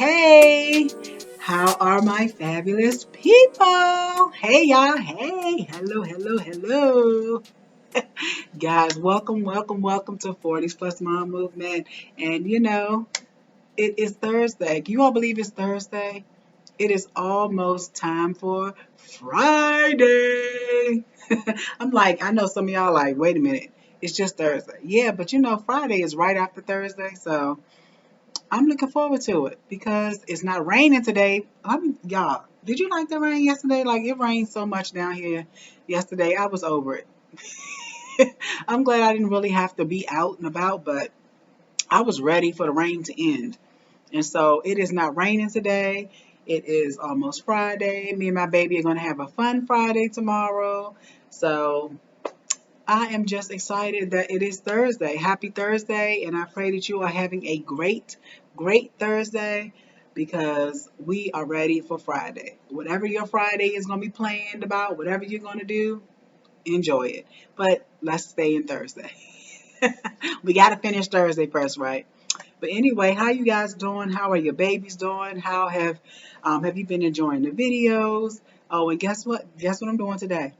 Hey, how are my fabulous people? Hey, y'all. Hey, hello. Guys, welcome to 40s Plus Mom Movement. And it is Thursday. Can you all believe it's Thursday? It is almost time for Friday. I'm like, I know some of y'all like, wait a minute, it's just Thursday. Yeah, but Friday is right after Thursday, so I'm looking forward to it because it's not raining today. Y'all, did you like the rain yesterday? Like it rained so much down here yesterday. I was over it. I'm glad I didn't really have to be out and about, but I was ready for the rain to end. And so it is not raining today. It is almost Friday. Me and my baby are going to have a fun Friday tomorrow. So I am just excited that it is Thursday. Happy Thursday. And I pray that you are having a great Thursday because we are ready for Friday. Whatever your Friday is going to be planned about, whatever you're going to do, enjoy it. But let's stay in Thursday. We got to finish Thursday first, right? But anyway, how you guys doing? How are your babies doing? How have you been enjoying the videos? Oh, and guess what? Guess what I'm doing today?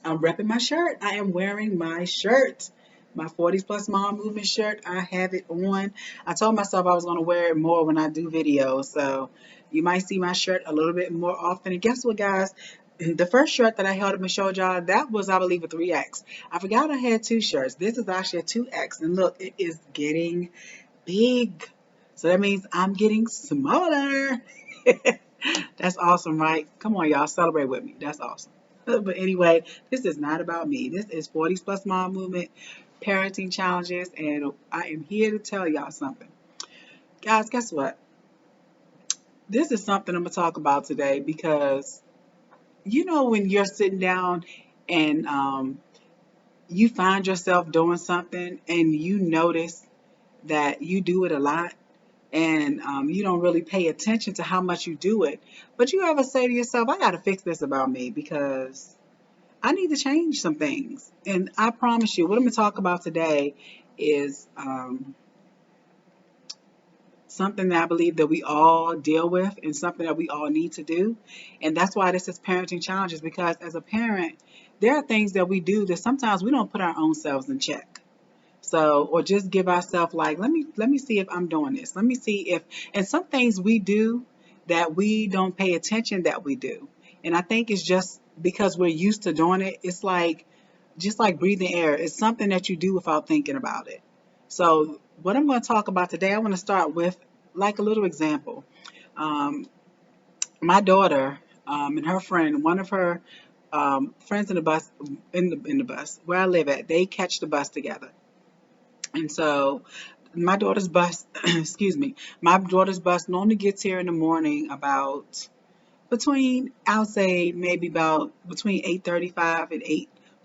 I'm repping my shirt. I am wearing my shirt. My 40s Plus Mom Movement shirt. I have it on. I told myself I was going to wear it more when I do videos. So you might see my shirt a little bit more often. And guess what, guys? The first shirt that I held up and showed y'all, that was, I believe, a 3X. I forgot I had two shirts. This is actually a 2X. And look, it is getting big. So that means I'm getting smaller. That's awesome, right? Come on, y'all, celebrate with me. That's awesome. But anyway, this is not about me. This is 40s Plus Mom Movement Parenting Challenges, and I am here to tell y'all something. Guys, guess what? This is something I'm going to talk about today because when you're sitting down and you find yourself doing something and you notice that you do it a lot and you don't really pay attention to how much you do it. But you ever say to yourself, I got to fix this about me because I need to change some things. And I promise you, what I'm going to talk about today is something that I believe that we all deal with and something that we all need to do. And that's why this is parenting challenges, because as a parent, there are things that we do that sometimes we don't put our own selves in check. So, or just give ourselves like, let me see if I'm doing this. Let me see if, and some things we do that we don't pay attention that we do. And I think it's just because we're used to doing it. It's like, just like breathing air. It's something that you do without thinking about it. So, what I'm going to talk about today, I want to start with like a little example. Um, my daughter and her friend, one of her friends in the bus, in the bus where I live at, they catch the bus together. And so my daughter's bus, excuse me, my daughter's bus normally gets here in the morning about I'll say maybe about between 8:35 and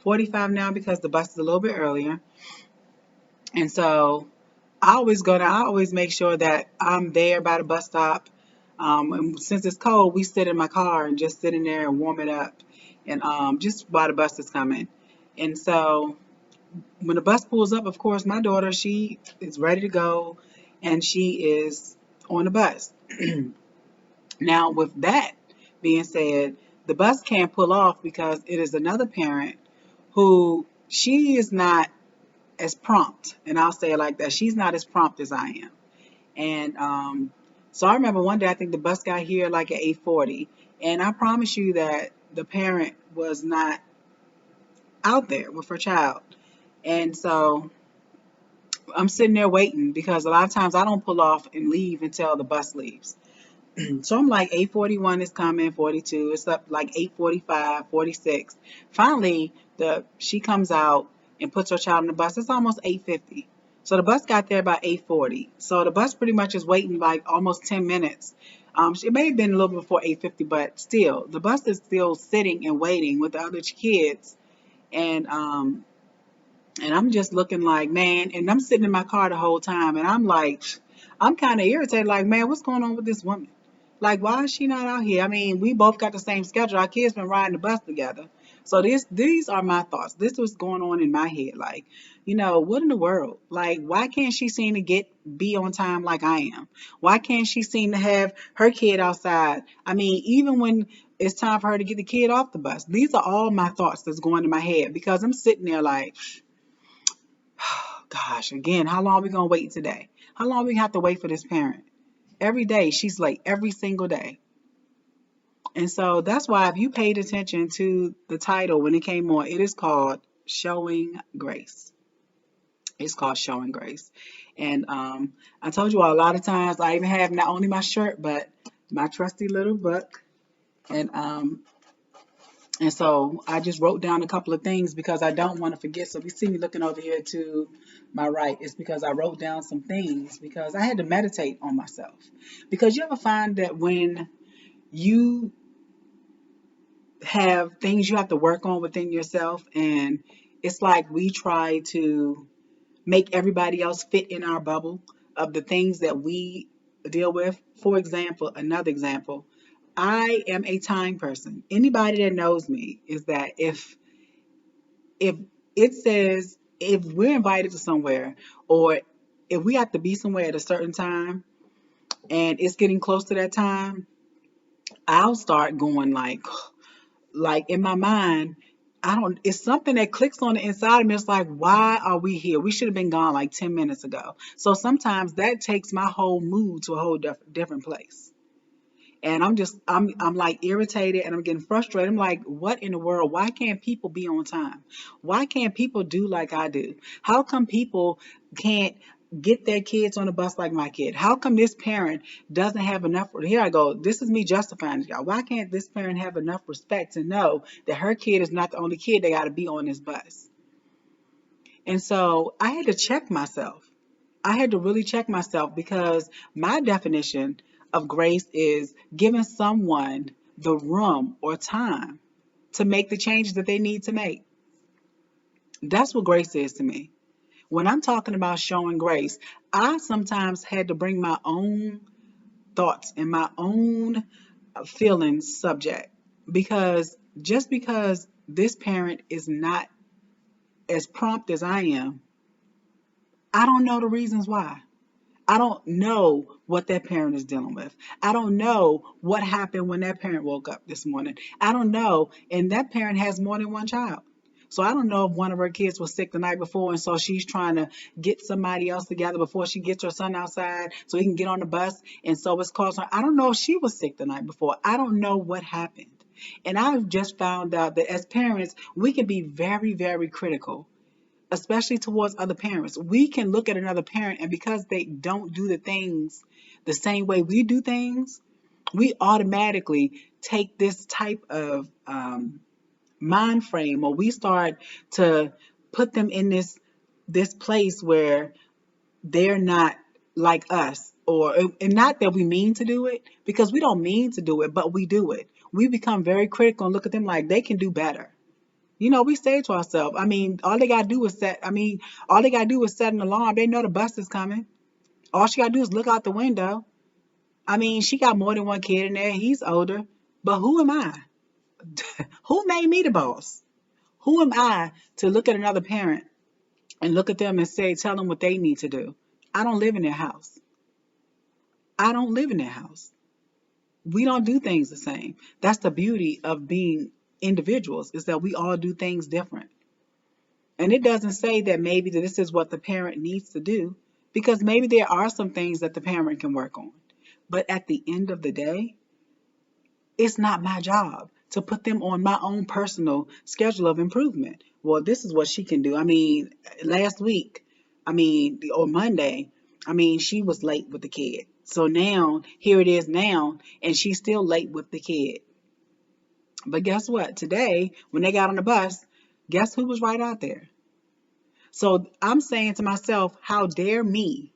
8:45 now because the bus is a little bit earlier. And so I always make sure that I'm there by the bus stop. And since it's cold, we sit in my car and just sit in there and warm it up and just while the bus is coming. And so when the bus pulls up, of course, my daughter, she is ready to go and she is on the bus. Now, with that being said, the bus can't pull off because it is another parent who she is not as prompt. And I'll say it like that. She's not as prompt as I am. And so I remember one day, I think the bus got here like at 8:40. And I promise you that the parent was not out there with her child. And so I'm sitting there waiting because a lot of times I don't pull off and leave until the bus leaves. So I'm like 8:41 is coming, 42. It's up like 8:45, 46. Finally, the she comes out and puts her child on the bus. It's almost 8:50. So the bus got there by 8:40. So the bus pretty much is waiting like almost 10 minutes. It may have been a little before 8:50, but still, the bus is still sitting and waiting with the other kids. And I'm just looking like, man, and I'm sitting in my car the whole time, and I'm like, I'm kind of irritated, like, man, what's going on with this woman? Like, why is she not out here? I mean, we both got the same schedule. Our kids been riding the bus together. So these are my thoughts. This was going on in my head. Like, what in the world? Like, why can't she seem to be on time like I am? Why can't she seem to have her kid outside? I mean, even when it's time for her to get the kid off the bus. These are all my thoughts that's going in my head because I'm sitting there like, gosh, again, how long are we gonna wait today? How long we have to wait for this parent? Every day she's late, every single day. And so that's why if you paid attention to the title when it came on, it is called Showing Grace. It's called Showing Grace. And I told you all a lot of times I even have not only my shirt, but my trusty little book. And so I just wrote down a couple of things because I don't want to forget. So if you see me looking over here to my right, it's because I wrote down some things because I had to meditate on myself. Because you ever find that when you have things you have to work on within yourself, and it's like we try to make everybody else fit in our bubble of the things that we deal with. For example, another example, I am a time person. Anybody that knows me is that if it says if we're invited to somewhere or if we have to be somewhere at a certain time and it's getting close to that time, I'll start going like in my mind, I don't, it's something that clicks on the inside of me. It's like, why are we here? We should have been gone like 10 minutes ago. So sometimes that takes my whole mood to a whole different place. And I'm like irritated and I'm getting frustrated. I'm like, what in the world? Why can't people be on time? Why can't people do like I do? How come people can't get their kids on the bus like my kid? How come this parent doesn't have enough? Here I go. This is me justifying it, y'all. Why can't this parent have enough respect to know that her kid is not the only kid they got to be on this bus? And so I had to check myself. I had to really check myself because my definition of grace is giving someone the room or time to make the changes that they need to make. That's what grace is to me. When I'm talking about showing grace, I sometimes had to bring my own thoughts and my own feelings subject because just because this parent is not as prompt as I am, I don't know the reasons why. I don't know what that parent is dealing with. I don't know what happened when that parent woke up this morning. I don't know. And that parent has more than one child. So I don't know if one of her kids was sick the night before and so she's trying to get somebody else together before she gets her son outside so he can get on the bus. And so it's caused her. I don't know if she was sick the night before. I don't know what happened. And I've just found out that as parents, we can be very, very critical, especially towards other parents. We can look at another parent, and because they don't do the things the same way we do things, we automatically take this type of mind frame, or we start to put them in this place where they're not like us, or and not that we mean to do it, because we don't mean to do it, but we do it. We become very critical and look at them like they can do better. We say to ourselves, I mean, all they gotta do is set an alarm. They know the bus is coming. All she gotta do is look out the window. I mean, she got more than one kid in there. He's older. But who am I? Who made me the boss? Who am I to look at another parent and look at them and tell them what they need to do? I don't live in their house. I don't live in their house. We don't do things the same. That's the beauty of being individuals, is that we all do things different. And it doesn't say that maybe that this is what the parent needs to do, because maybe there are some things that the parent can work on. But at the end of the day, it's not my job to put them on my own personal schedule of improvement. Well, this is what she can do. I mean, last week, or Monday, she was late with the kid. So now, here it is now, and she's still late with the kid. But guess what? Today, when they got on the bus, guess who was right out there? So I'm saying to myself, how dare me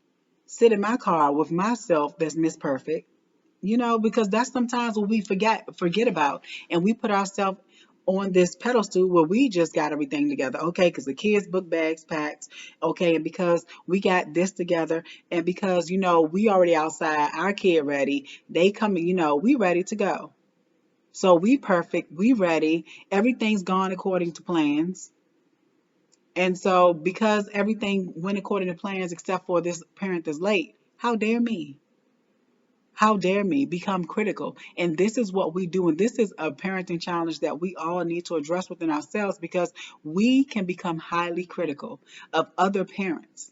sit in my car with myself that's Miss Perfect, because that's sometimes what we forget about. And we put ourselves on this pedestal where we just got everything together. Okay, because the kids' book bags packed. Okay, and because we got this together, and because, we already outside, our kid ready, they coming, we ready to go. So we perfect, we ready, everything's gone according to plans. And so because everything went according to plans except for this parent that's late, how dare me? How dare me become critical? And this is what we do. And this is a parenting challenge that we all need to address within ourselves because we can become highly critical of other parents.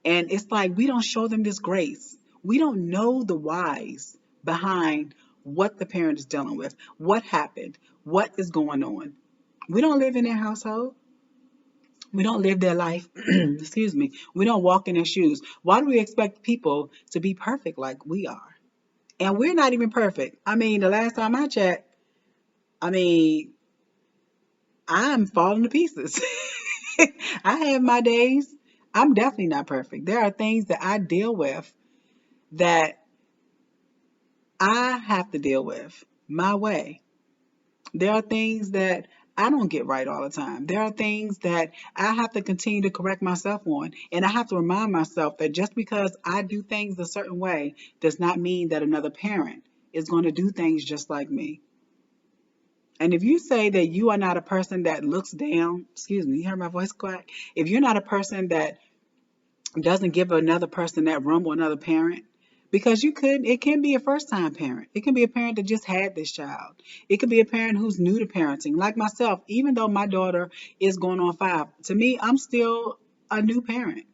And it's like we don't show them this grace. We don't know the whys behind what the parent is dealing with, what happened, what is going on. We don't live in their household. We don't live their life. Excuse me. We don't walk in their shoes. Why do we expect people to be perfect like we are? And we're not even perfect. I mean, the last time I checked, I mean, I'm falling to pieces. I have my days. I'm definitely not perfect. There are things that I deal with that I have to deal with my way. There are things that I don't get right all the time. There are things that I have to continue to correct myself on. And I have to remind myself that just because I do things a certain way does not mean that another parent is going to do things just like me. And if you say that you are not a person that looks down, excuse me, you heard my voice crack? If you're not a person that doesn't give another person that room or another parent, because it can be a first time parent. It can be a parent that just had this child. It could be a parent who's new to parenting. Like myself, even though my daughter is going on 5, to me, I'm still a new parent.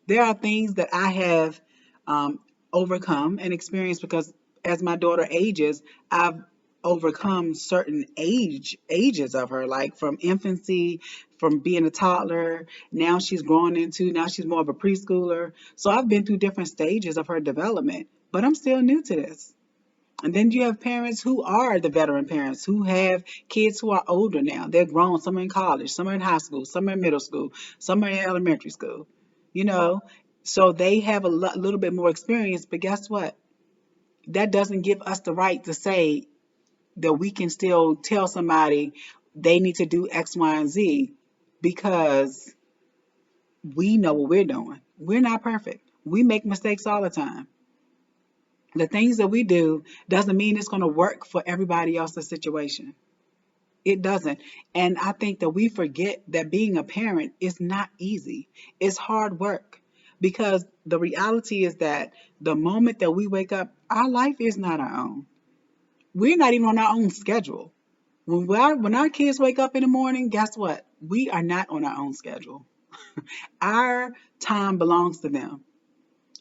There are things that I have um, overcome and experienced because as my daughter ages, I've overcome certain ages of her, like from infancy, from being a toddler. Now she's more of a preschooler. So I've been through different stages of her development, but I'm still new to this. And then you have parents who are the veteran parents who have kids who are older now. They're grown. Some are in college, some are in high school, some are in middle school, some are in elementary school. You know, so they have a little bit more experience. But guess what? That doesn't give us the right to say that we can still tell somebody they need to do X, Y, and Z because we know what we're doing. We're not perfect. We make mistakes all the time. The things that we do doesn't mean it's going to work for everybody else's situation. It doesn't. And I think that we forget that being a parent is not easy. It's hard work because the reality is that the moment that we wake up, our life is not our own. We're not even on our own schedule. When our kids wake up in the morning, guess what? We are not on our own schedule. Our time belongs to them.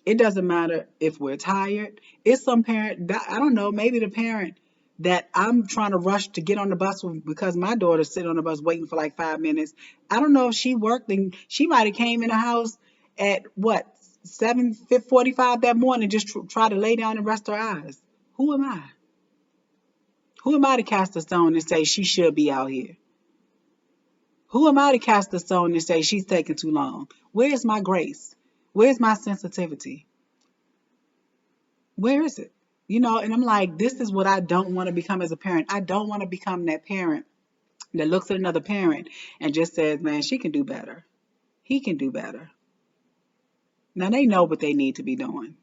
It doesn't matter if we're tired. It's some parent that I don't know, maybe the parent that I'm trying to rush to get on the bus with because my daughter's sitting on the bus waiting for like 5 minutes. I don't know if she worked and she might have came in the house at what 7:45 that morning just try to lay down and rest her eyes. Who am I? Who am I to cast a stone and say she should be out here? Who am I to cast a stone and say she's taking too long? Where's my grace? Where's my sensitivity? Where is it? And I'm like, this is what I don't want to become as a parent. I don't want to become that parent that looks at another parent and just says, man, she can do better. He can do better. Now they know what they need to be doing.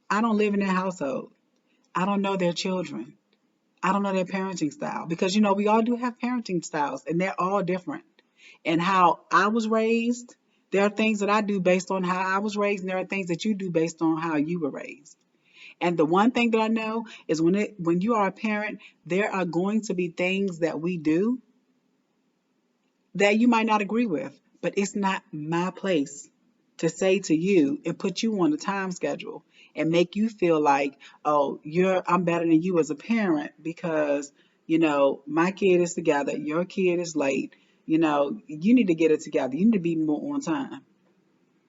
I don't live in their household. I don't know their children. I don't know their parenting style because, we all do have parenting styles and they're all different. And how I was raised, there are things that I do based on how I was raised, and there are things that you do based on how you were raised. And the one thing that I know is when you are a parent, there are going to be things that we do that you might not agree with, but it's not my place to say to you and put you on a time schedule and make you feel like, oh, I'm better than you as a parent because, my kid is together, your kid is late. You need to get it together. You need to be more on time.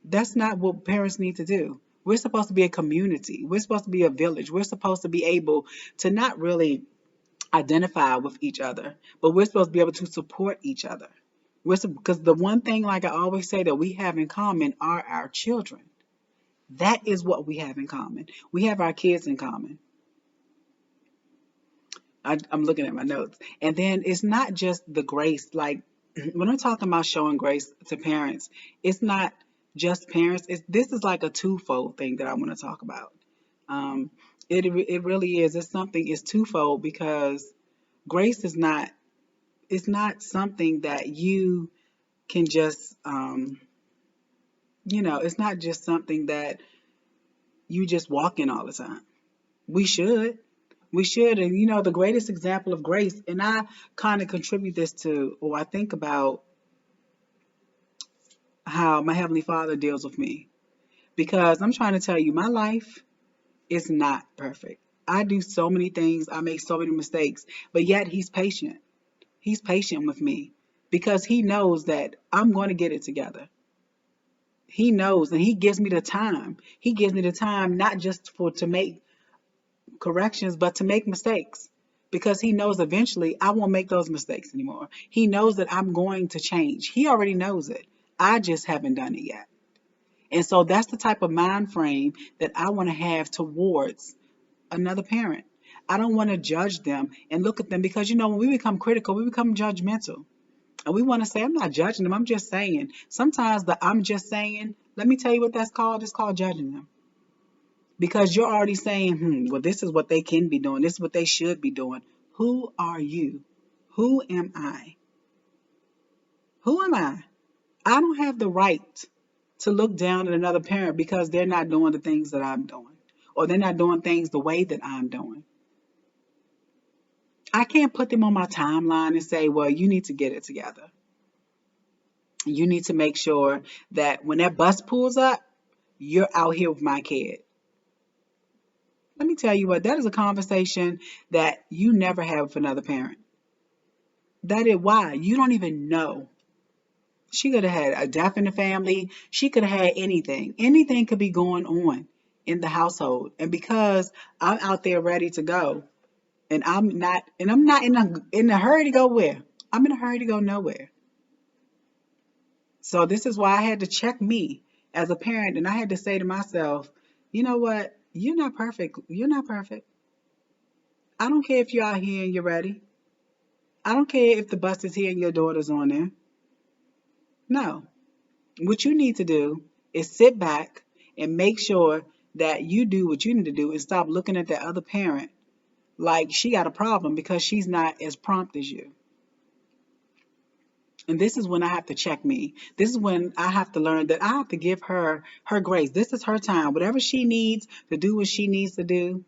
That's not what parents need to do. We're supposed to be a community. We're supposed to be a village. We're supposed to be able to not really identify with each other, but we're supposed to be able to support each other. Because the one thing, like I always say, that we have in common are our children. That is what we have in common. We have our kids in common. I'm looking at my notes. And then it's not just the grace. Like when I'm talking about showing grace to parents, it's not just parents. This is like a twofold thing that I want to talk about. Um, It really is. It's something. It's twofold because grace is not. It's not something that you can just. It's not just something that you just walk in all the time. We should. We should. And the greatest example of grace, and I kind of contribute this to, or I think about how my Heavenly Father deals with me. Because I'm trying to tell you, my life is not perfect. I do so many things, I make so many mistakes, but yet He's patient. He's patient with me because He knows that I'm going to get it together. He knows, and He gives me the time. He gives me the time not just to make corrections, but to make mistakes. Because He knows eventually I won't make those mistakes anymore. He knows that I'm going to change. He already knows it. I just haven't done it yet. And so that's the type of mind frame that I want to have towards another parent. I don't want to judge them and look at them because, when we become critical, we become judgmental. And we want to say, I'm not judging them, I'm just saying. Sometimes the I'm just saying, let me tell you what that's called. It's called judging them. Because you're already saying, well, this is what they can be doing. This is what they should be doing. Who are you? Who am I? Who am I? I don't have the right to look down at another parent because they're not doing the things that I'm doing, or they're not doing things the way that I'm doing. I can't put them on my timeline and say, well, you need to get it together. You need to make sure that when that bus pulls up, you're out here with my kid. Let me tell you what, that is a conversation that you never have with another parent. That is why you don't even know. She could have had a death in the family. She could have had anything. Anything could be going on in the household. And because I'm out there ready to go, and I'm not in a hurry to go where? I'm in a hurry to go nowhere. So this is why I had to check me as a parent, and I had to say to myself, you know what? You're not perfect. You're not perfect. I don't care if you're out here and you're ready. I don't care if the bus is here and your daughter's on there. No. What you need to do is sit back and make sure that you do what you need to do and stop looking at that other parent like she got a problem because she's not as prompt as you. And this is when I have to check me. This is when I have to learn that I have to give her her grace. This is her time. Whatever she needs to do what she needs to do,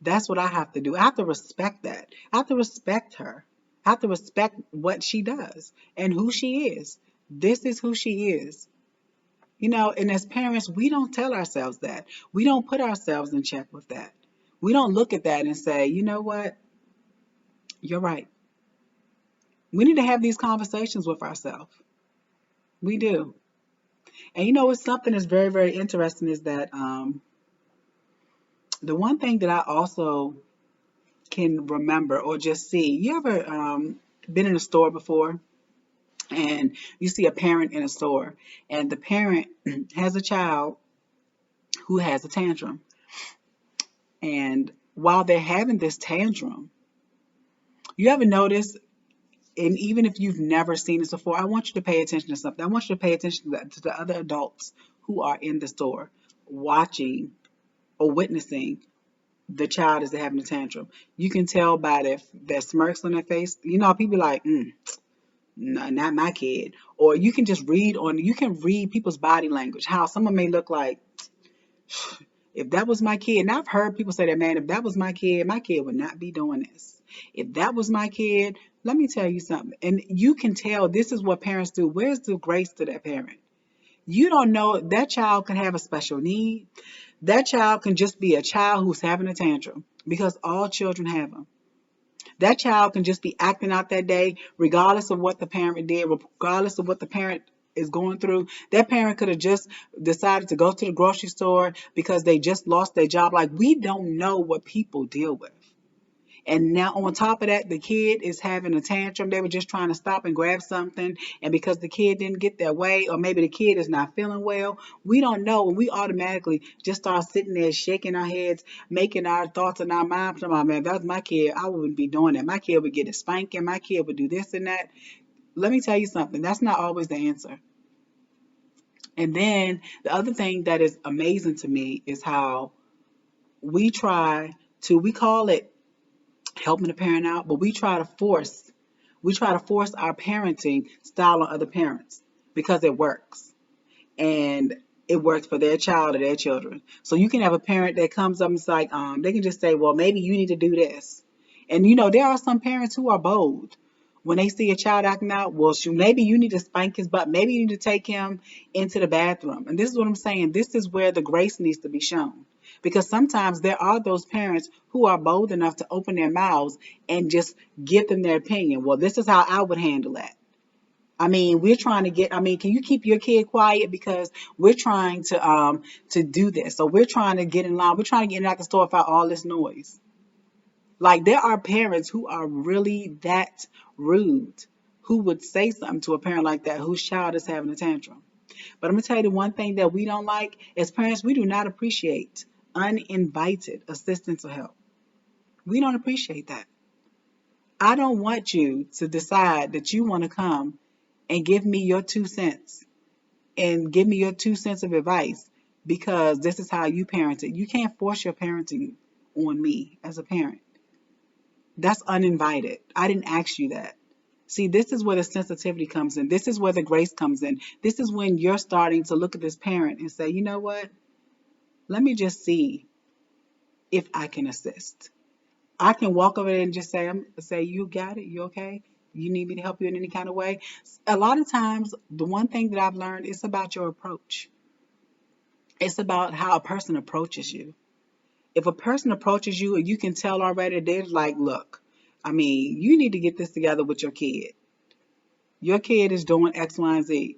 that's what I have to do. I have to respect that. I have to respect her. I have to respect what she does and who she is. This is who she is. And as parents, we don't tell ourselves that. We don't put ourselves in check with that. We don't look at that and say, you know what? You're right. We need to have these conversations with ourselves. We do. And what's something that's very, very interesting is that the one thing that I also can remember or just see, you ever been in a store before and you see a parent in a store and the parent has a child who has a tantrum. And while they're having this tantrum, you ever notice, and even if you've never seen this before, I want you to pay attention to something. I want you to pay attention to the other adults who are in the store watching or witnessing the child as they're having a tantrum. You can tell by their smirks on their face. People like, no, not my kid. Or you can just you can read people's body language, how someone may look like, if that was my kid. And I've heard people say that, man, if that was my kid would not be doing this. If that was my kid, let me tell you something. And you can tell this is what parents do. Where's the grace to that parent? You don't know that child can have a special need. That child can just be a child who's having a tantrum because all children have them. That child can just be acting out that day, regardless of what the parent did, regardless of what the parent is going through. That parent could have just decided to go to the grocery store because they just lost their job. Like, we don't know what people deal with. And now on top of that, the kid is having a tantrum. They were just trying to stop and grab something. And because the kid didn't get their way, or maybe the kid is not feeling well, we don't know. And we automatically just start sitting there shaking our heads, making our thoughts in our mind. Oh, man, if that was my kid, I wouldn't be doing that. My kid would get a spanking. My kid would do this and that. Let me tell you something. That's not always the answer. And then the other thing that is amazing to me is how we try we call it helping the parent out, but we try to force our parenting style on other parents because it works. And it works for their child or their children. So you can have a parent that comes up and it's like, they can just say, well, maybe you need to do this. And there are some parents who are bold. When they see a child acting out, well, shoot, maybe you need to spank his butt. Maybe you need to take him into the bathroom. And this is what I'm saying. This is where the grace needs to be shown. Because sometimes there are those parents who are bold enough to open their mouths and just give them their opinion. Well, this is how I would handle that. I mean, we're trying to get. I mean, can you keep your kid quiet because we're trying to do this. So we're trying to get in line. We're trying to get out the store without all this noise. Like there are parents who are really that rude, who would say something to a parent like that whose child is having a tantrum. But I'm gonna tell you the one thing that we don't like as parents, we do not appreciate uninvited assistance or help. We don't appreciate that. I don't want you to decide that you want to come and give me your 2 cents and give me your 2 cents of advice because this is how you parent it. You can't force your parenting on me as a parent. That's uninvited. I didn't ask you that. See, this is where the sensitivity comes in. This is where the grace comes in. This is when you're starting to look at this parent and say, you know what? Let me just see if I can assist. I can walk over there and just say, you got it? You okay? You need me to help you in any kind of way? A lot of times, the one thing that I've learned is about your approach. It's about how a person approaches you. If a person approaches you and you can tell already, they're like, look, I mean, you need to get this together with your kid. Your kid is doing X, Y, and Z.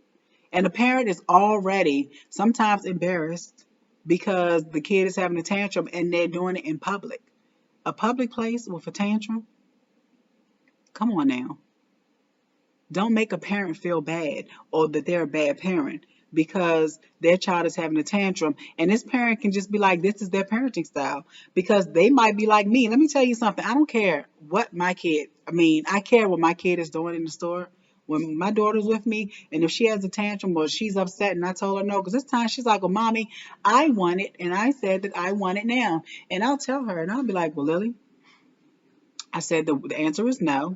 And the parent is already sometimes embarrassed because the kid is having a tantrum and they're doing it in public. A public place with a tantrum? Come on now. Don't make a parent feel bad or that they're a bad parent because their child is having a tantrum. And this parent can just be like, this is their parenting style because they might be like me. Let me tell you something. I don't care what I care what my kid is doing in the store. When my daughter's with me and if she has a tantrum or she's upset and I told her no, because this time she's like, well, mommy, I want it. And I said that I want it now. And I'll tell her and I'll be like, well, Lily, I said the answer is no.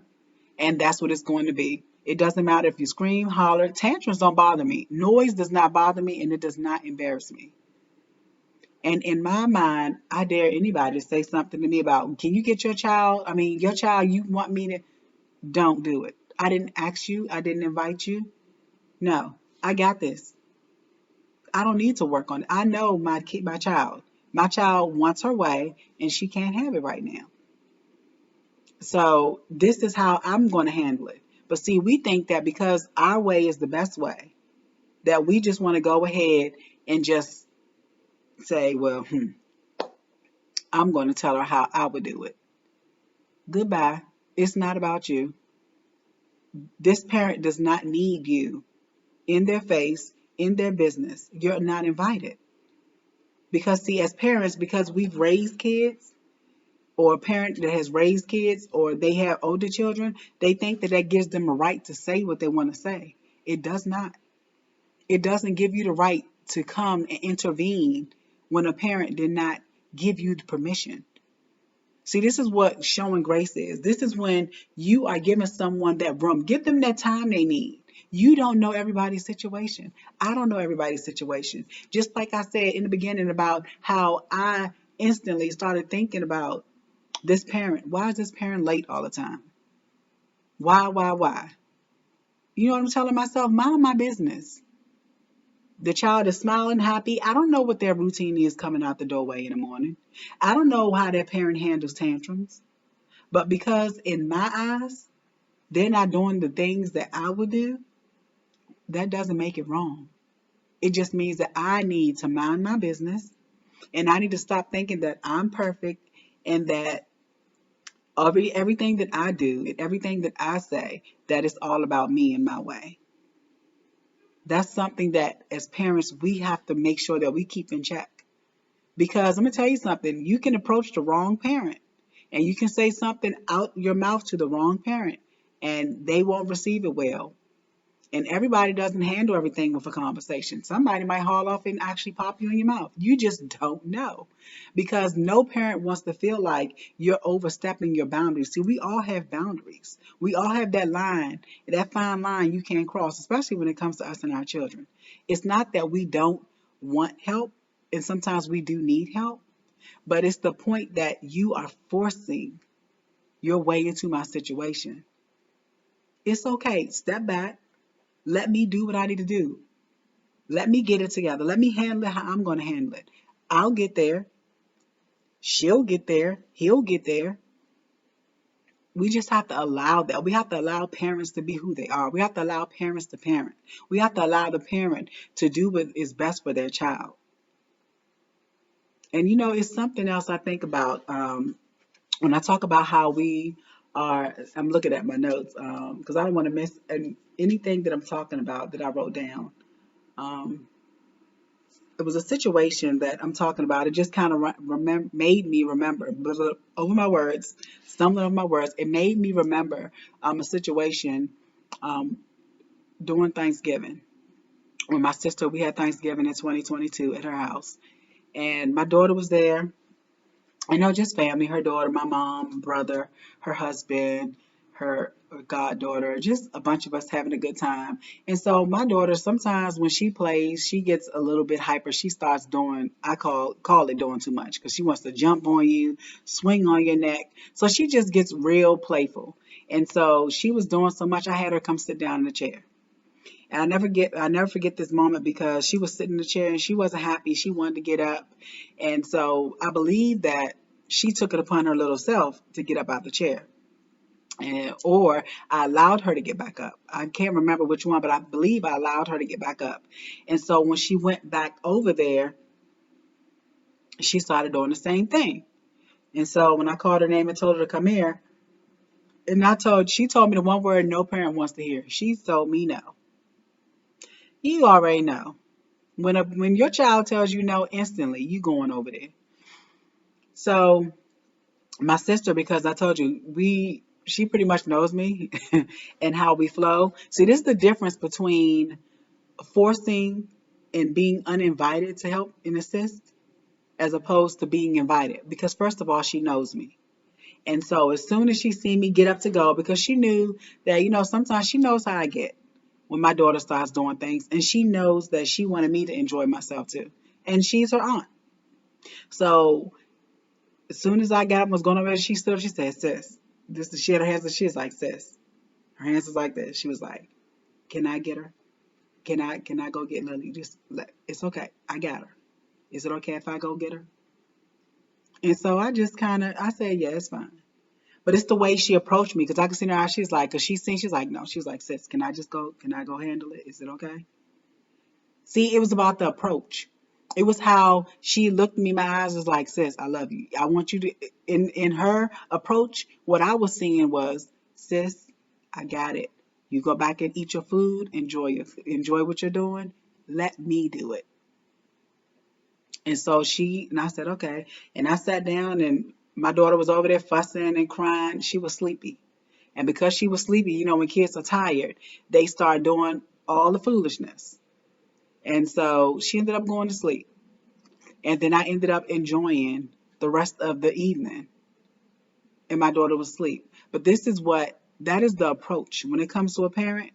And that's what it's going to be. It doesn't matter if you scream, holler. Tantrums don't bother me. Noise does not bother me, and it does not embarrass me. And in my mind, I dare anybody to say something to me about, can you get your child, you want me to, don't do it. I didn't ask you. I didn't invite you. No, I got this. I don't need to work on it. I know my kid, my child. My child wants her way, and she can't have it right now. So this is how I'm going to handle it. But see, we think that because our way is the best way, that we just want to go ahead and just say, well, I'm going to tell her how I would do it. Goodbye. It's not about you. This parent does not need you in their face, in their business. You're not invited. Because, see, as parents, because we've raised kids, or a parent that has raised kids, or they have older children, they think that that gives them a right to say what they want to say. It does not. It doesn't give you the right to come and intervene when a parent did not give you the permission. See, this is what showing grace is. This is when you are giving someone that room. Give them that time they need. You don't know everybody's situation. I don't know everybody's situation. Just like I said in the beginning about how I instantly started thinking about this parent. Why is this parent late all the time? Why? You know what I'm telling myself? Mind my business. The child is smiling, happy. I don't know what their routine is coming out the doorway in the morning. I don't know how their parent handles tantrums. But because in my eyes, they're not doing the things that I would do, that doesn't make it wrong. It just means that I need to mind my business and I need to stop thinking that I'm perfect and that everything that I do and everything that I say, that it's all about me and my way. That's something that as parents, we have to make sure that we keep in check. Because I'm going to tell you something, you can approach the wrong parent and you can say something out your mouth to the wrong parent and they won't receive it well. And everybody doesn't handle everything with a conversation. Somebody might haul off and actually pop you in your mouth. You just don't know. Because no parent wants to feel like you're overstepping your boundaries. See, we all have boundaries. We all have that line, that fine line you can't cross, especially when it comes to us and our children. It's not that we don't want help, and sometimes we do need help, but it's the point that you are forcing your way into my situation. It's okay. Step back. Let me do what I need to do. Let me get it together. Let me handle it how I'm going to handle it. I'll get there. She'll get there. He'll get there. We just have to allow that. We have to allow parents to be who they are. We have to allow parents to parent. We have to allow the parent to do what is best for their child. And it's something else I think about when I talk about how we are. I'm looking at my notes because I don't want to miss anything that I'm talking about that I wrote down. Um, it was a situation that I'm talking about. It just kind of made me remember, over my words, stumbling over my words. It made me remember a situation um, during Thanksgiving. When my sister, we had Thanksgiving in 2022 at her house, and my daughter was there. Just family, her daughter, my mom, brother, her husband, her goddaughter, just a bunch of us having a good time. And so my daughter, sometimes when she plays, she gets a little bit hyper. She starts doing, I call it doing too much, because she wants to jump on you, swing on your neck. So she just gets real playful. And so she was doing so much, I had her come sit down in the chair. And I never forget this moment, because she was sitting in the chair and she wasn't happy. She wanted to get up. And so I believe that she took it upon her little self to get up out the chair. Or I allowed her to get back up. I can't remember which one, but I believe I allowed her to get back up. And so when she went back over there, she started doing the same thing. And so when I called her name and told her to come here, and she told me the one word no parent wants to hear. She told me no. You already know. When your child tells you no instantly, you going over there. So my sister, because I told you, she pretty much knows me and how we flow. See, this is the difference between forcing and being uninvited to help and assist, as opposed to being invited. Because first of all, she knows me. And so as soon as she seen me get up to go, because she knew that, sometimes she knows how I get when my daughter starts doing things, and she knows that she wanted me to enjoy myself too. And she's her aunt. So as soon as I got up and was going over there, she stood up, she said, sis, she had her hands, she was like, sis, her hands was like this. She was like, can I get her? Can I go get Lily? It's okay. I got her. Is it okay if I go get her? And so I said, yeah, it's fine. But it's the way she approached me, because I could see in her eyes, she's like, because she's like, no, she's like, sis, can I go handle it? Is it okay? See, it was about the approach. It was how she looked at me. My eyes was like, sis, I love you. I want you to, in her approach, what I was seeing was, sis, I got it. You go back and eat your food, enjoy what you're doing. Let me do it. And so and I said, okay. And I sat down, and my daughter was over there fussing and crying. She was sleepy. And because she was sleepy, when kids are tired, they start doing all the foolishness. And so she ended up going to sleep. And then I ended up enjoying the rest of the evening. And my daughter was asleep. But that is the approach when it comes to a parent.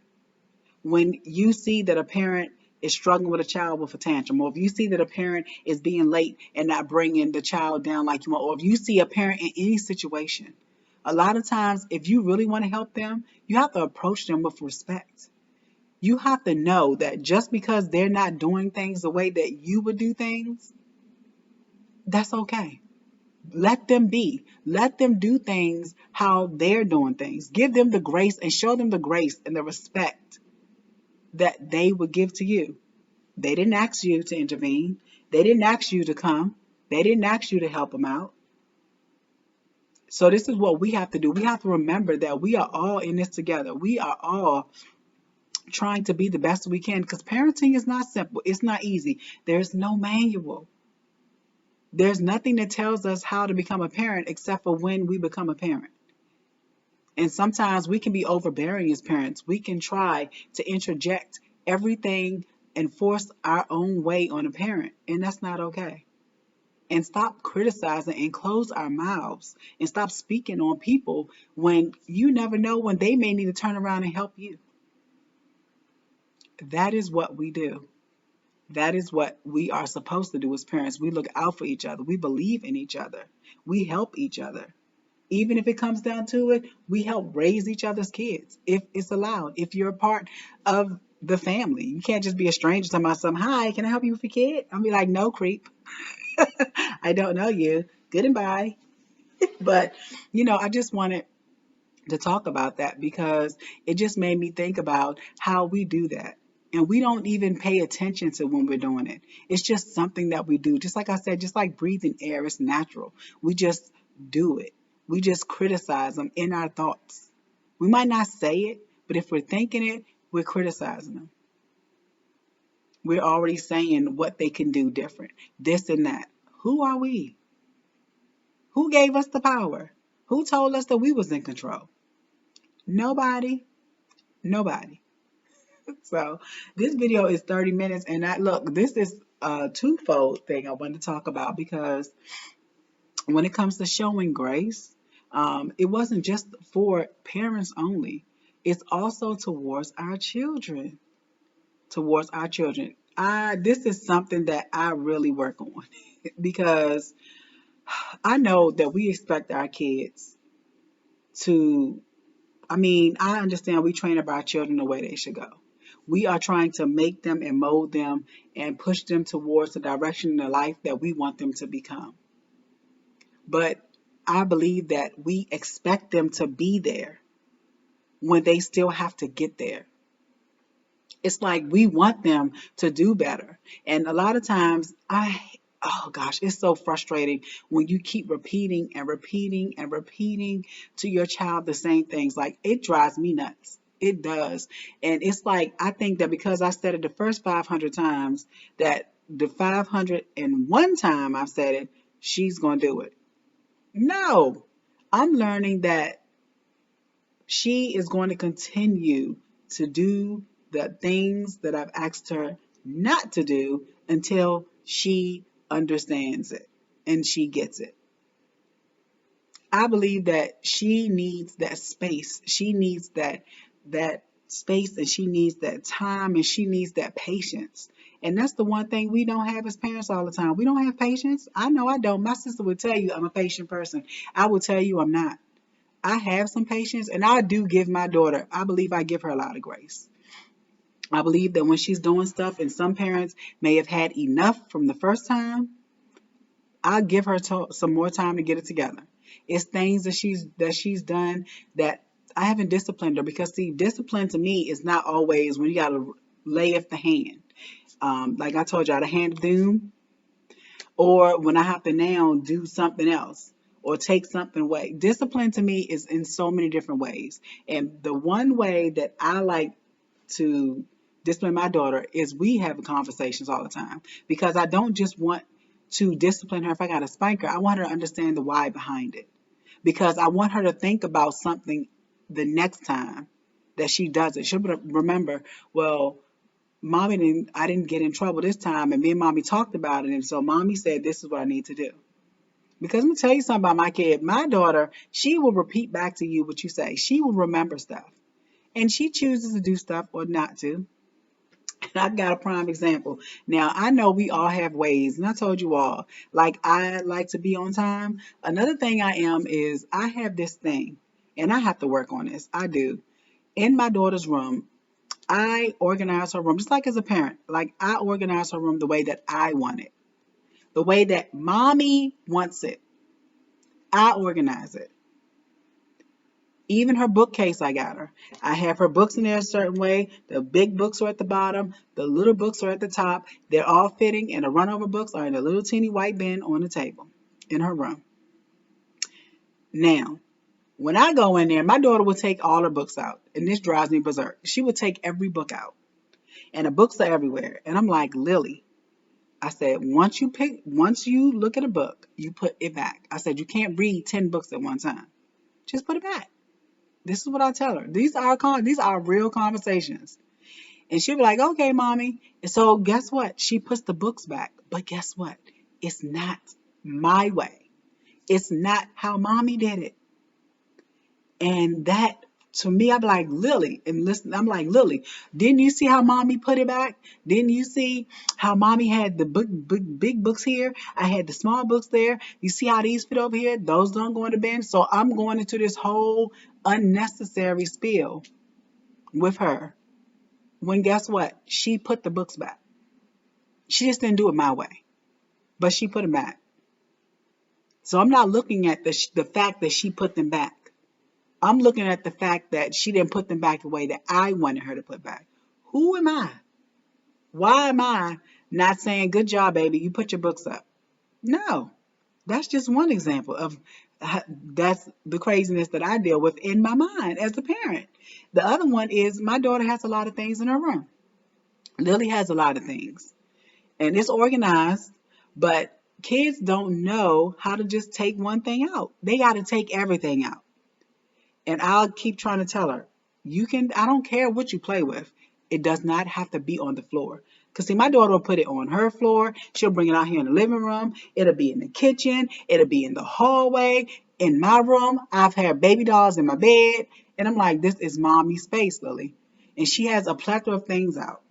When you see that a parent is struggling with a child with a tantrum, or if you see that a parent is being late and not bringing the child down like you want, or if you see a parent in any situation, a lot of times, if you really want to help them, you have to approach them with respect. You have to know that just because they're not doing things the way that you would do things, that's okay. Let them be. Let them do things how they're doing things. Give them the grace and show them the grace and the respect that they would give to you. They didn't ask you to intervene. They didn't ask you to come. They didn't ask you to help them out. So this is what we have to do. We have to remember that we are all in this together. We are all trying to be the best we can, because parenting is not simple. It's not easy. There's no manual. There's nothing that tells us how to become a parent except for when we become a parent. And sometimes we can be overbearing as parents. We can try to interject everything and force our own way on a parent, and that's not okay. And stop criticizing and close our mouths and stop speaking on people when you never know when they may need to turn around and help you. That is what we do. That is what we are supposed to do as parents. We look out for each other. We believe in each other. We help each other. Even if it comes down to it, we help raise each other's kids if it's allowed. If you're a part of the family, you can't just be a stranger talking about something. Hi, can I help you with your kid? I'll be like, no, creep. I don't know you. Good and bye. But, I just wanted to talk about that because it just made me think about how we do that. And we don't even pay attention to when we're doing it. It's just something that we do. Just like I said, just like breathing air, it's natural. We just do it. We just criticize them in our thoughts. We might not say it, but if we're thinking it, we're criticizing them. We're already saying what they can do different, this and that. Who are we? Who gave us the power? Who told us that we was in control? Nobody. Nobody. So this video is 30 minutes, and this is a twofold thing I wanted to talk about because when it comes to showing grace, it wasn't just for parents only. It's also towards our children. Towards our children. This is something that I really work on because I know that we expect our kids to, I understand we train up our children the way they should go. We are trying to make them and mold them and push them towards the direction in their life that we want them to become. But I believe that we expect them to be there when they still have to get there. It's like we want them to do better. And a lot of times oh gosh, it's so frustrating when you keep repeating and repeating and repeating to your child the same things. Like it drives me nuts. It does. And it's like, I think that because I said it the first 500 times, that the 501 time I've said it, she's going to do it. No, I'm learning that she is going to continue to do the things that I've asked her not to do until she understands it and she gets it. I believe that she needs that space. She needs that space, and she needs that time, and she needs that patience. And that's the one thing we don't have as parents all the time. We don't have patience. I know I don't. My sister would tell you I'm a patient person. I will tell you I'm not. I have some patience, and I do give my daughter, I believe I give her a lot of grace. I believe that when she's doing stuff, and some parents may have had enough from the first time, I'll give her some more time to get it together. It's things that she's done that I haven't disciplined her, because see, discipline to me is not always when you got to lay off the hand. Like I told y'all, the hand of doom, or when I have to now do something else or take something away. Discipline to me is in so many different ways. And the one way that I like to discipline my daughter is we have conversations all the time, because I don't just want to discipline her if I got to spank her. I want her to understand the why behind it, because I want her to think about something the next time that she does it. She'll remember, well, I didn't get in trouble this time, and me and mommy talked about it, and so mommy said this is what I need to do. Because let me tell you something about my kid. My daughter, she will repeat back to you what you say. She will remember stuff. And she chooses to do stuff or not to. And I've got a prime example. Now, I know we all have ways, and I told you all, like I like to be on time. Another thing I am is I have this thing, and I have to work on this. I do. In my daughter's room, I organize her room just like as a parent. Like I organize her room the way that I want it, the way that mommy wants it. I organize it. Even her bookcase, I got her. I have her books in there a certain way. The big books are at the bottom. The little books are at the top. They're all fitting, and the runover books are in a little teeny white bin on the table in her room. Now, when I go in there, my daughter will take all her books out, and this drives me berserk. She would take every book out, and the books are everywhere. And I'm like, Lily, I said, once you look at a book, you put it back. I said, you can't read 10 books at one time. Just put it back. This is what I tell her. These are real conversations. And she'll be like, okay, mommy. And so guess what? She puts the books back. But guess what? It's not my way. It's not how mommy did it. And that, to me, I'm like, Lily, and listen, I'm like, Lily, didn't you see how mommy put it back? Didn't you see how mommy had the big books here? I had the small books there. You see how these fit over here? Those don't go in the bin. So I'm going into this whole unnecessary spiel with her. When guess what? She put the books back. She just didn't do it my way, but she put them back. So I'm not looking at the fact that she put them back. I'm looking at the fact that she didn't put them back the way that I wanted her to put back. Who am I? Why am I not saying, good job, baby, you put your books up? No, that's just one example of that's the craziness that I deal with in my mind as a parent. The other one is my daughter has a lot of things in her room. Lily has a lot of things, and it's organized, but kids don't know how to just take one thing out. They got to take everything out. And I'll keep trying to tell her, I don't care what you play with. It does not have to be on the floor. Because see, my daughter will put it on her floor. She'll bring it out here in the living room. It'll be in the kitchen. It'll be in the hallway. In my room, I've had baby dolls in my bed. And I'm like, this is mommy's space, Lily. And she has a plethora of things out.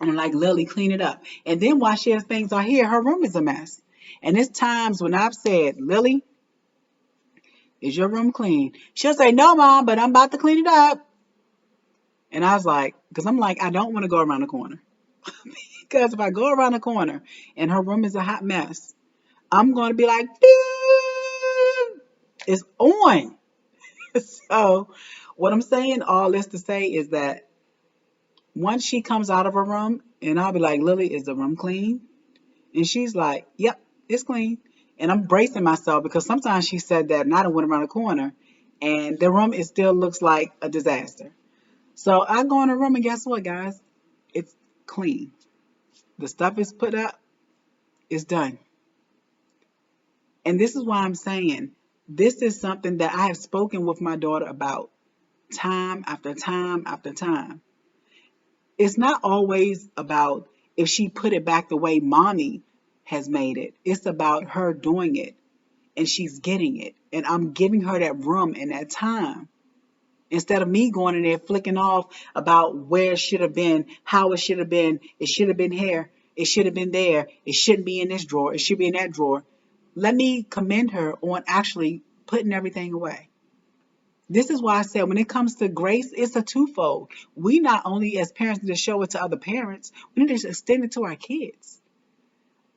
And I'm like, Lily, clean it up. And then while she has things out here, her room is a mess. And it's times when I've said, Lily, is your room clean? She'll say, no, mom, but I'm about to clean it up. And I was like, because I'm like, I don't want to go around the corner. Because if I go around the corner and her room is a hot mess, I'm going to be like, it's on. So what I'm saying, all this to say is that once she comes out of her room, and I'll be like, Lily, is the room clean? And she's like, yep, it's clean. And I'm bracing myself because sometimes she said that and I done went around the corner and the room, it still looks like a disaster. So I go in the room and guess what, guys? It's clean. The stuff is put up, it's done. And this is why I'm saying this is something that I have spoken with my daughter about time after time after time. It's not always about if she put it back the way mommy has made it. It's about her doing it and she's getting it. And I'm giving her that room and that time. Instead of me going in there flicking off about where it should have been, how it should have been here, it should have been there, it shouldn't be in this drawer, it should be in that drawer. Let me commend her on actually putting everything away. This is why I said when it comes to grace, it's a twofold. We not only as parents need to show it to other parents, we need to extend it to our kids.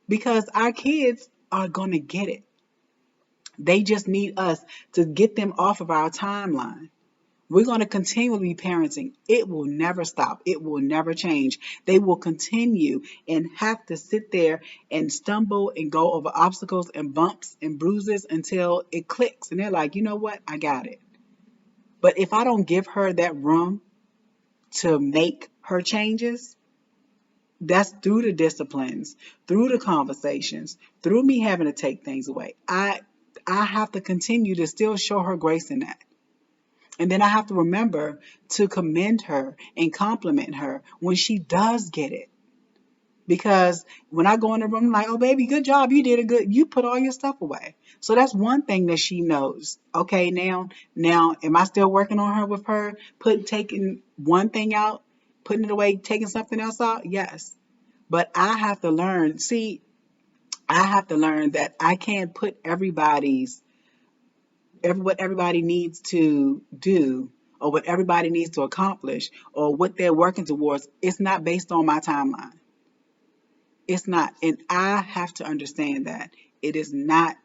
Because our kids are going to get it. They just need us to get them off of our timeline. We're going to continually be parenting. It will never stop. It will never change. They will continue and have to sit there and stumble and go over obstacles and bumps and bruises until it clicks. And they're like, you know what? I got it. But if I don't give her that room to make her changes, that's through the disciplines, through the conversations, through me having to take things away. I have to continue to still show her grace in that. And then I have to remember to commend her and compliment her when she does get it. Because when I go in the room, I'm like, oh, baby, good job. You put all your stuff away. So that's one thing that she knows. Okay, now, am I still working on her with her, taking one thing out, putting it away, taking something else out? Yes. But I have to learn. See, I have to learn that I can't put what everybody needs to do or what everybody needs to accomplish or what they're working towards. It's not based on my timeline. It's not. And I have to understand that it is not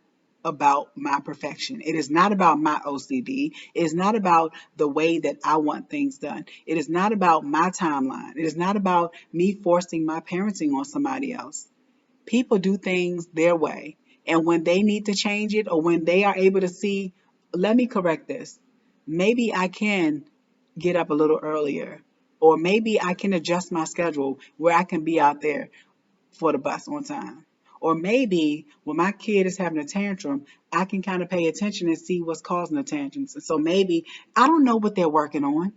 about my perfection. It is not about my OCD. It is not about the way that I want things done. It is not about my timeline. It is not about me forcing my parenting on somebody else. People do things their way. And when they need to change it or when they are able to see, let me correct this. Maybe I can get up a little earlier. Or maybe I can adjust my schedule where I can be out there for the bus on time. Or maybe when my kid is having a tantrum, I can kind of pay attention and see what's causing the tantrums. And so maybe I don't know what they're working on.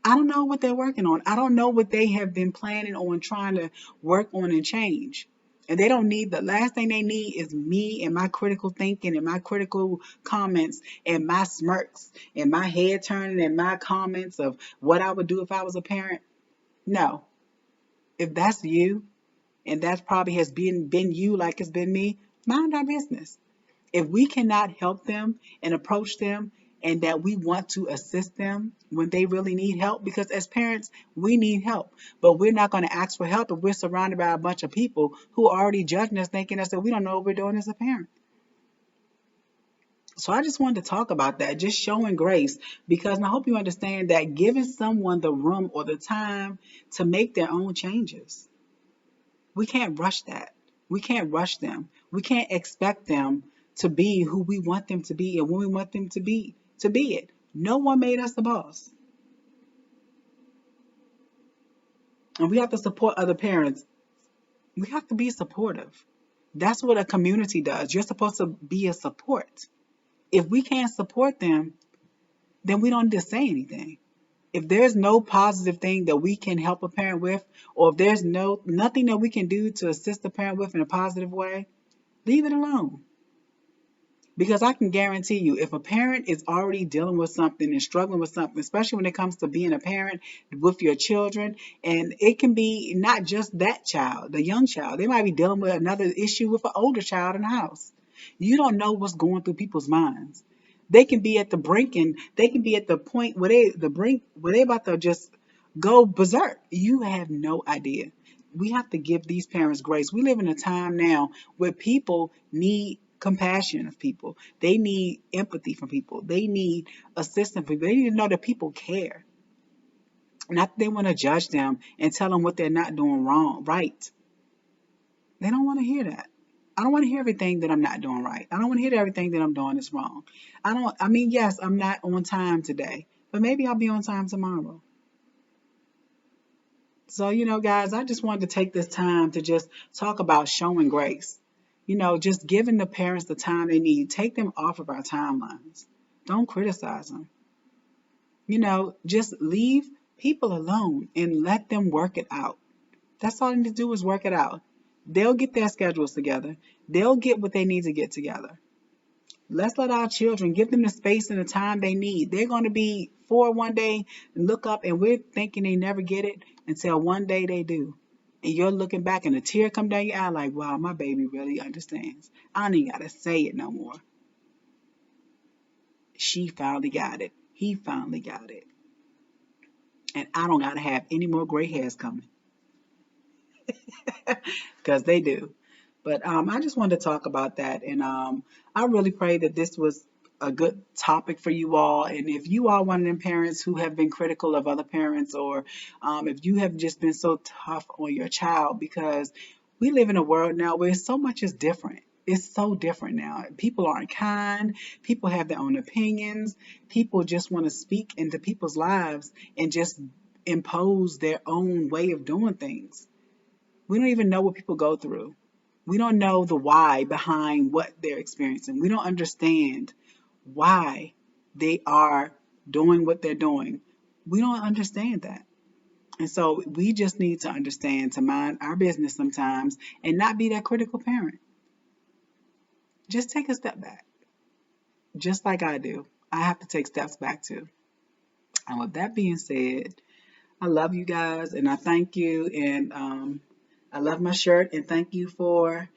I don't know what they're working on. I don't know what they have been planning on trying to work on and change. And they don't need, the last thing they need is me and my critical thinking and my critical comments and my smirks and my head turning and my comments of what I would do if I was a parent. No. If that's you, and that probably has been you like it's been me, mind our business. If we cannot help them and approach them, and that we want to assist them when they really need help, because as parents we need help, but we're not going to ask for help if we're surrounded by a bunch of people who are already judging us, thinking us that we don't know what we're doing as a parent. So I just wanted to talk about that, just showing grace, because I hope you understand that giving someone the room or the time to make their own changes. We can't rush that. We can't rush them. We can't expect them to be who we want them to be and when we want them to be it. No one made us the boss. And we have to support other parents. We have to be supportive. That's what a community does. You're supposed to be a support. If we can't support them, then we don't need to say anything. If there's no positive thing that we can help a parent with, or if there's nothing that we can do to assist the parent with in a positive way, leave it alone. Because I can guarantee you, if a parent is already dealing with something and struggling with something, especially when it comes to being a parent with your children, and it can be not just that child, the young child, they might be dealing with another issue with an older child in the house. You don't know what's going through people's minds. They can be at the brink, and they can be at the point where they about to just go berserk. You have no idea. We have to give these parents grace. We live in a time now where people need compassion of people. They need empathy from people. They need assistance from people. They need to know that people care. Not that they want to judge them and tell them what they're not doing wrong, right. They don't want to hear that. I don't want to hear everything that I'm not doing right. I don't want to hear everything that I'm doing is wrong. I mean, yes, I'm not on time today, but maybe I'll be on time tomorrow. So, guys, I just wanted to take this time to just talk about showing grace. Just giving the parents the time they need. Take them off of our timelines. Don't criticize them. Just leave people alone and let them work it out. That's all they need to do is work it out. They'll get their schedules together. They'll get what they need to get together. Let's let our children, give them the space and the time they need. They're going to be 4 one day and look up, and we're thinking they never get it until one day they do. And you're looking back and a tear come down your eye like, wow, my baby really understands. I don't even got to say it no more. She finally got it. He finally got it. And I don't got to have any more gray hairs coming. Because they do. But I just wanted to talk about that. And I really pray that this was a good topic for you all. And if you are one of them parents who have been critical of other parents, or if you have just been so tough on your child, because we live in a world now where so much is different. It's so different now. People aren't kind. People have their own opinions. People just want to speak into people's lives and just impose their own way of doing things. We don't even know what people go through. We don't know the why behind what they're experiencing. We don't understand why they are doing what they're doing. We don't understand that. And so we just need to understand to mind our business sometimes and not be that critical parent. Just take a step back. Just like I do. I have to take steps back too. And with that being said, I love you guys and I thank you. And I love my shirt, and thank you for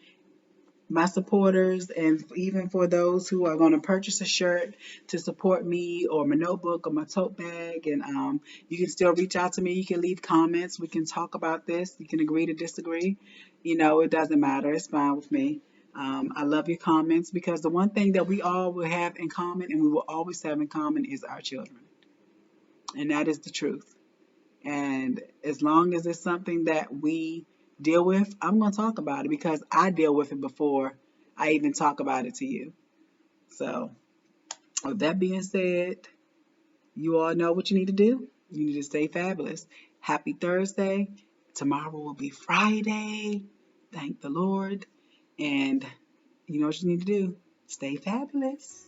my supporters, and even for those who are going to purchase a shirt to support me, or my notebook, or my tote bag. And you can still reach out to me. You can leave comments. We can talk about this. You can agree to disagree. It doesn't matter. It's fine with me. I love your comments, because the one thing that we all will have in common, and we will always have in common, is our children. And that is the truth. And as long as it's something that we deal with, I'm going to talk about it, because I deal with it before I even talk about it to you. So, with that being said, you all know what you need to do. You need to stay fabulous. Happy Thursday. Tomorrow will be Friday. Thank the Lord. And you know what you need to do? Stay fabulous.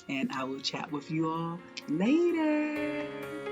And I will chat with you all later.